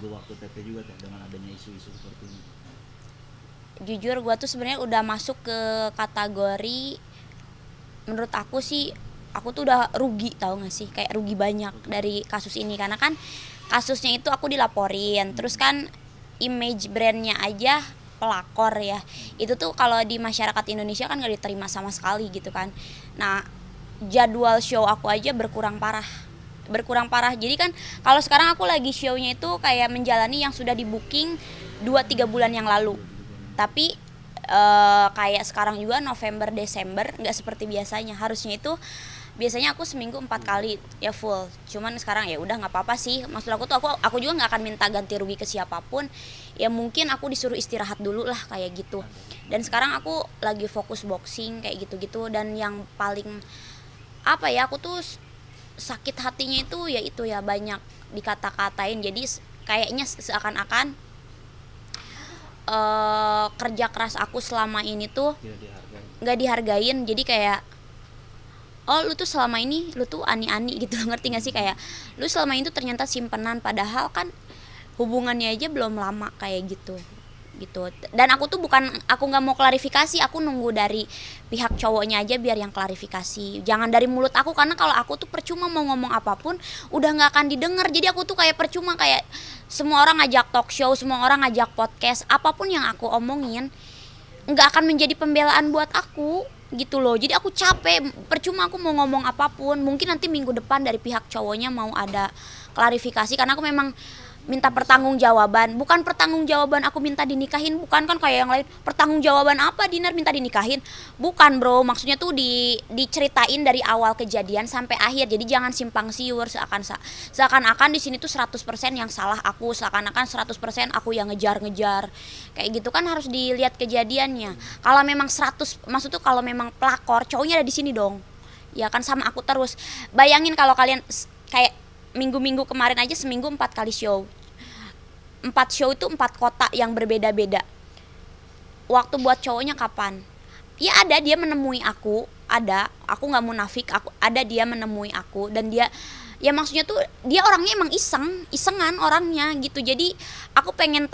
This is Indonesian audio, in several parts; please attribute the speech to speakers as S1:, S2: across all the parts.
S1: mengganggu waktu TT juga teh dengan adanya isu-isu seperti ini?
S2: Jujur gue tuh sebenarnya udah masuk ke kategori, menurut aku sih aku tuh udah rugi, tahu gak sih, kayak rugi banyak dari kasus ini. Karena kan kasusnya itu aku dilaporin, terus kan image brandnya aja pelakor ya, itu tuh kalau di masyarakat Indonesia kan gak diterima sama sekali gitu kan. Nah, jadwal show aku aja berkurang parah. Jadi kan kalau sekarang aku lagi show-nya itu kayak menjalani yang sudah di booking 2-3 bulan yang lalu. Tapi kayak sekarang juga November Desember nggak seperti biasanya. Harusnya itu biasanya aku seminggu 4 kali ya full. Cuman sekarang ya udah nggak apa-apa sih. Maksud aku tuh aku juga nggak akan minta ganti rugi ke siapapun. Ya mungkin aku disuruh istirahat dulu lah kayak gitu. Dan sekarang aku lagi fokus boxing kayak gitu-gitu. Dan yang paling apa ya, aku tuh sakit hatinya itu ya banyak dikata-katain. Jadi kayaknya seakan-akan kerja keras aku selama ini tuh
S1: Tidak dihargai.
S2: nggak dihargain. Jadi kayak, oh lu tuh selama ini lu tuh ani-ani gitu ngerti gak sih, kayak lu selama ini tuh ternyata simpenan, padahal kan hubungannya aja belum lama kayak gitu gitu. Dan aku tuh bukan, aku nggak mau klarifikasi, aku nunggu dari pihak cowoknya aja biar yang klarifikasi, jangan dari mulut aku. Karena kalau aku tuh percuma mau ngomong apapun udah nggak akan didengar. Jadi aku tuh kayak percuma, kayak semua orang ngajak talk show, semua orang ngajak podcast, apapun yang aku omongin nggak akan menjadi pembelaan buat aku gitu loh. Jadi aku capek, percuma aku mau ngomong apapun. Mungkin nanti minggu depan dari pihak cowoknya mau ada klarifikasi, karena aku memang minta pertanggungjawaban. Bukan pertanggungjawaban aku minta dinikahin, bukan kan kayak yang lain. Pertanggungjawaban apa Dinar minta dinikahin? Bukan bro, maksudnya tuh diceritain dari awal kejadian sampai akhir. Jadi jangan simpang siur, seakan-akan di sini tuh 100% yang salah aku, seakan-akan 100% aku yang ngejar-ngejar. Kayak gitu kan harus dilihat kejadiannya. Kalau memang 100, maksud tuh kalau memang pelakor, cowoknya ada di sini dong. Ya kan sama aku terus. Bayangin kalau kalian kayak minggu-minggu kemarin aja seminggu 4 kali show. 4 show itu 4 kota yang berbeda-beda. Waktu buat cowoknya kapan? Ya ada, dia menemui aku, aku nggak munafik, aku ada, dia menemui aku. Dan dia, ya maksudnya tuh dia orangnya emang isengan orangnya gitu. Jadi aku pengen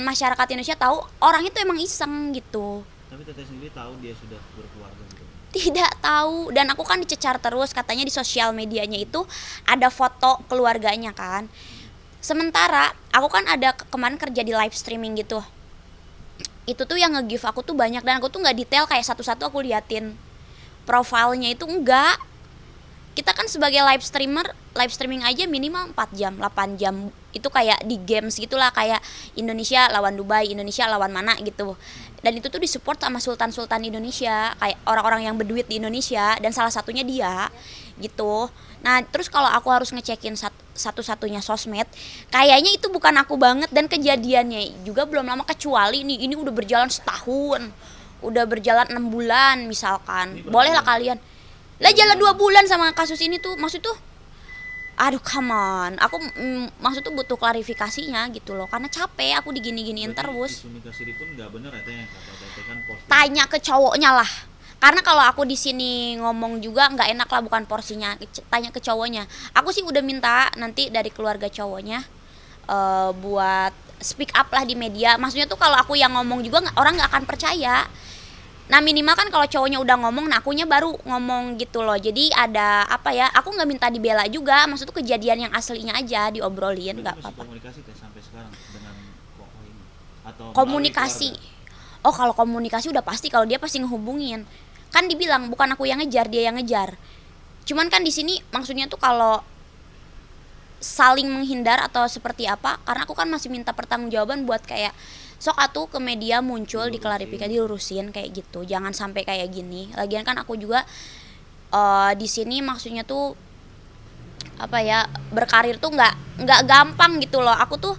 S2: masyarakat Indonesia tahu orang itu emang iseng gitu.
S1: Tapi teteh sendiri tahu dia sudah berkeluarga gitu?
S2: Tidak tahu, dan aku kan dicecar terus, katanya di sosial medianya itu ada foto keluarganya kan. Sementara aku kan ada kemarin kerja di live streaming gitu, itu tuh yang nge-give aku tuh banyak, dan aku tuh nggak detail kayak satu-satu aku liatin profilnya itu, enggak. Kita kan sebagai live streaming aja minimal 4 jam 8 jam, itu kayak di games gitulah, kayak Indonesia lawan Dubai, Indonesia lawan mana gitu. Dan itu tuh disupport sama sultan-sultan Indonesia, kayak orang-orang yang berduit di Indonesia, dan salah satunya dia gitu. Nah terus kalau aku harus ngecekin satu-satunya sosmed, kayaknya itu bukan aku banget. Dan kejadiannya juga belum lama, kecuali nih ini udah berjalan setahun, udah berjalan 6 bulan misalkan, bolehlah kalian lah jalan 2 bulan sama kasus ini tuh. Maksud tuh, aduh come on, aku maksud tuh butuh klarifikasinya gitu loh, karena capek aku digini-giniin
S1: Berarti
S2: terus.
S1: isu nikah siri pun nggak bener ya teh, kata teteh kan posting.
S2: Tanya ke cowoknya lah, karena kalau aku di sini ngomong juga nggak enak lah, bukan porsinya. Tanya ke cowoknya. Aku sih udah minta nanti dari keluarga cowoknya buat speak up lah di media. Maksudnya tuh kalau aku yang ngomong juga orang nggak akan percaya. Nah minimal kan kalau cowoknya udah ngomong, nah akunya baru ngomong gitu loh. Jadi ada apa ya, aku nggak minta dibela juga, maksud tuh kejadian yang aslinya aja diobrolin,
S1: Berarti
S2: nggak
S1: masih
S2: apa-apa.
S1: komunikasi teh sampai sekarang dengan koko ini atau melalui
S2: Komunikasi,
S1: keluarga?
S2: oh kalau komunikasi udah pasti, kalau dia pasti ngehubungin. Kan dibilang bukan aku yang ngejar, dia yang ngejar. Cuman kan di sini maksudnya tuh kalau saling menghindar atau seperti apa, karena aku kan masih minta pertanggungjawaban buat kayak sok atuh ke media muncul, diklarifikasi, dilurusin kayak gitu, jangan sampai kayak gini. Lagian kan aku juga di sini maksudnya tuh apa ya, berkarir tuh nggak gampang gitu loh. Aku tuh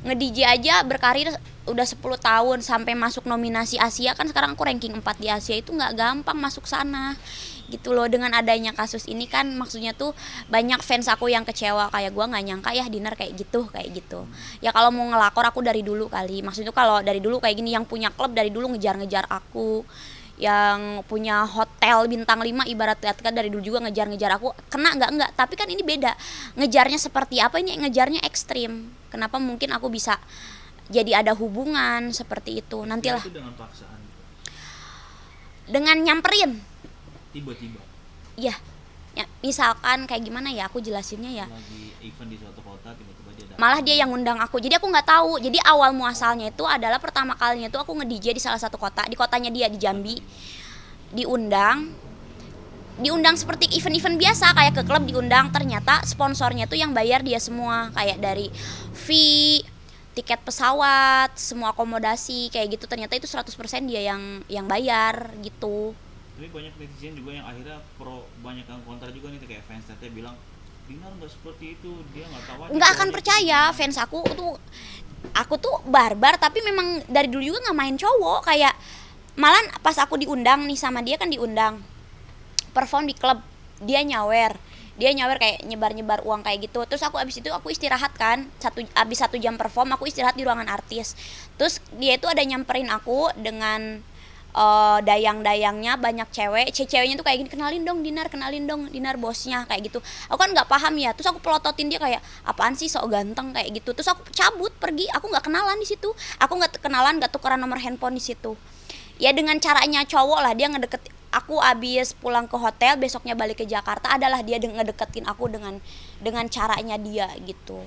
S2: nge-DJ aja berkarir udah 10 tahun sampai masuk nominasi Asia, kan sekarang aku ranking 4 di Asia, itu nggak gampang masuk sana gitu loh. Dengan adanya kasus ini kan maksudnya tuh banyak fans aku yang kecewa, kayak gue nggak nyangka ya Dinar kayak gitu. Ya kalau mau ngelakor aku dari dulu kali, maksudnya tuh kalau dari dulu kayak gini, yang punya klub dari dulu ngejar-ngejar aku. yang punya hotel bintang 5 ibarat kata dari dulu juga ngejar-ngejar aku, kena enggak, tapi kan ini beda. Ngejarnya seperti apa, ini ngejarnya ekstrim. Kenapa mungkin aku bisa jadi ada hubungan seperti itu nantilah.
S1: Itu dengan paksaan gitu.
S2: Dengan nyamperin.
S1: Tiba-tiba
S2: Iya. Ya, misalkan kayak gimana ya aku jelasinnya ya.
S1: lagi event di suatu kota, tiba-tiba dia datang.
S2: Malah dia yang ngundang aku, jadi aku nggak tahu. Jadi awal muasalnya itu adalah pertama kalinya itu aku nge-DJ di salah satu kota, di kotanya dia di Jambi. Diundang seperti event-event biasa kayak ke klub diundang, ternyata sponsornya tuh yang bayar dia semua, kayak dari fee, tiket pesawat, semua akomodasi kayak gitu, ternyata itu 100% dia yang bayar gitu.
S1: Tapi banyak netizen juga yang akhirnya banyak yang kontra juga nih, kayak fans teteh bilang Dinar nggak seperti itu, dia nggak tahu aja.
S2: Nggak akan percaya fans aku tuh barbar, tapi memang dari dulu juga nggak main cowok. Kayak malah pas aku diundang nih sama dia, kan diundang perform di klub, dia nyawer kayak nyebar uang kayak gitu. Terus abis itu aku istirahat kan, abis 1 jam perform aku istirahat di ruangan artis. Terus dia itu ada nyamperin aku dengan dayang-dayangnya banyak ceweknya tuh kayak gini, kenalin dong Dinar bosnya kayak gitu. Aku kan nggak paham ya, terus aku pelototin dia kayak apaan sih sok ganteng kayak gitu. Terus aku cabut pergi, aku nggak kenalan di situ, aku nggak kenalan, nggak tukeran nomor handphone di situ. Ya dengan caranya cowok lah, dia ngedeket aku. Abis pulang ke hotel besoknya balik ke Jakarta adalah dia ngedeketin aku dengan caranya dia gitu.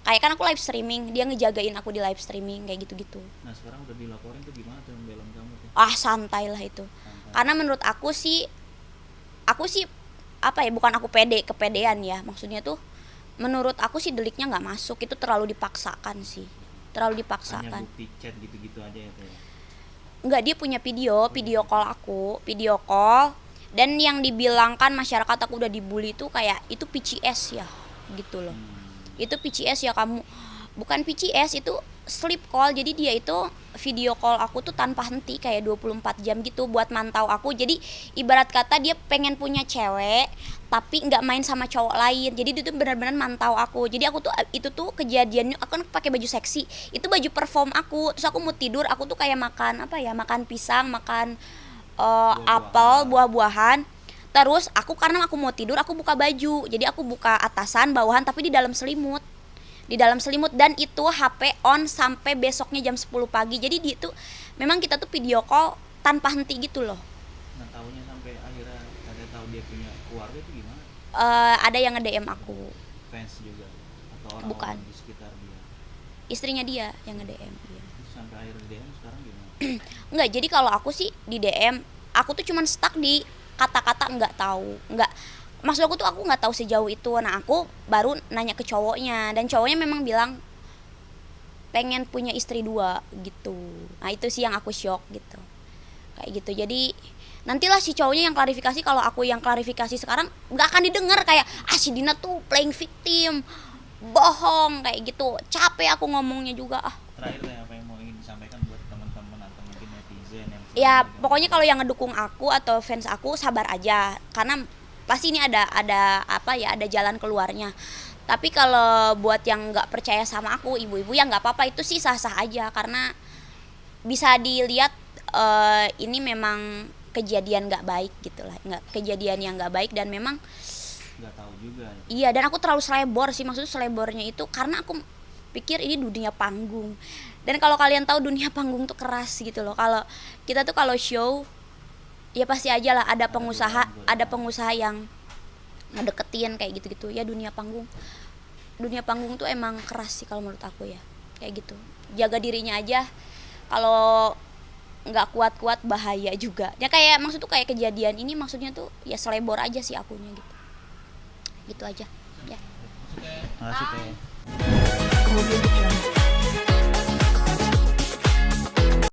S2: Kayak kan aku live streaming, dia ngejagain aku di live streaming kayak gitu-gitu.
S1: Nah sekarang udah dilaporin tuh, gimana tuh membela kamu tuh?
S2: Santai lah itu.
S1: Santai.
S2: Karena menurut aku sih apa ya, bukan aku kepedean ya, maksudnya tuh menurut aku sih deliknya nggak masuk, itu terlalu dipaksakan sih, terlalu
S1: Hanya
S2: dipaksakan.
S1: bukti chat gitu-gitu aja ya teh.
S2: Nggak, dia punya video call, dan yang dibilangkan masyarakat aku udah dibully tuh kayak itu PCS ya gitu loh. Itu PCS ya kamu, bukan PCS, itu sleep call. Jadi dia itu video call aku tuh tanpa henti kayak 24 jam gitu buat mantau aku. Jadi ibarat kata dia pengen punya cewek tapi nggak main sama cowok lain. Jadi dia tuh benar-benar mantau aku. Jadi aku tuh itu tuh kejadiannya, aku kan pakai baju seksi, itu baju perform aku. Terus aku mau tidur, aku tuh kayak makan makan pisang, makan apel, buah-buahan. Terus karena aku mau tidur, aku buka baju. Jadi aku buka atasan, bawahan, tapi di dalam selimut. Dan itu HP on sampai besoknya jam 10 pagi. Jadi dia tuh memang kita tuh video call tanpa henti gitu loh.
S1: Nah tahunya sampai akhirnya ada tahu dia punya keluarga itu gimana?
S2: Ada yang nge-DM aku.
S1: Fans juga atau
S2: Bukan.
S1: orang-orang di sekitar dia?
S2: Istrinya dia yang nge-DM. Iya.
S1: Terus sampai akhirnya DM sekarang gimana?
S2: Enggak, jadi kalau aku sih di DM, aku tuh cuman stuck di kata-kata nggak tahu. Maksud aku tuh aku nggak tahu sejauh itu. Nah aku baru nanya ke cowoknya, dan cowoknya memang bilang pengen punya istri 2 gitu. Nah itu sih yang aku shock gitu, kayak gitu. Jadi nantilah si cowoknya yang klarifikasi. Kalau aku yang klarifikasi sekarang nggak akan didengar, kayak si Dina tuh playing victim, bohong kayak gitu. Capek aku ngomongnya juga.
S1: Terakhir deh, apa yang mau ingin disampaikan buat teman-teman atau mungkin netizen yang
S2: Ya pokoknya kalau yang ngedukung aku atau fans aku sabar aja, karena pasti ini ada jalan keluarnya. Tapi kalau buat yang nggak percaya sama aku, ibu-ibu, ya nggak apa-apa, itu sih sah-sah aja, karena bisa dilihat ini memang kejadian nggak baik gitulah, kejadian yang nggak baik, dan memang
S1: nggak tahu juga.
S2: Iya, dan aku terlalu selebor sih, maksudnya selebornya itu karena aku pikir ini dunia panggung. Dan kalau kalian tahu dunia panggung tuh keras gitu loh. Kalau kita tuh kalau show ya pasti aja lah ada pengusaha yang ngedeketin kayak gitu-gitu. Ya dunia panggung tuh emang keras sih kalau menurut aku ya. Kayak gitu. Jaga dirinya aja. Kalau nggak kuat-kuat bahaya juga. Ya kayak maksud tuh kayak kejadian ini, maksudnya tuh ya selebor aja sih akunya gitu. Gitu aja. Ya.
S1: Makasih teh.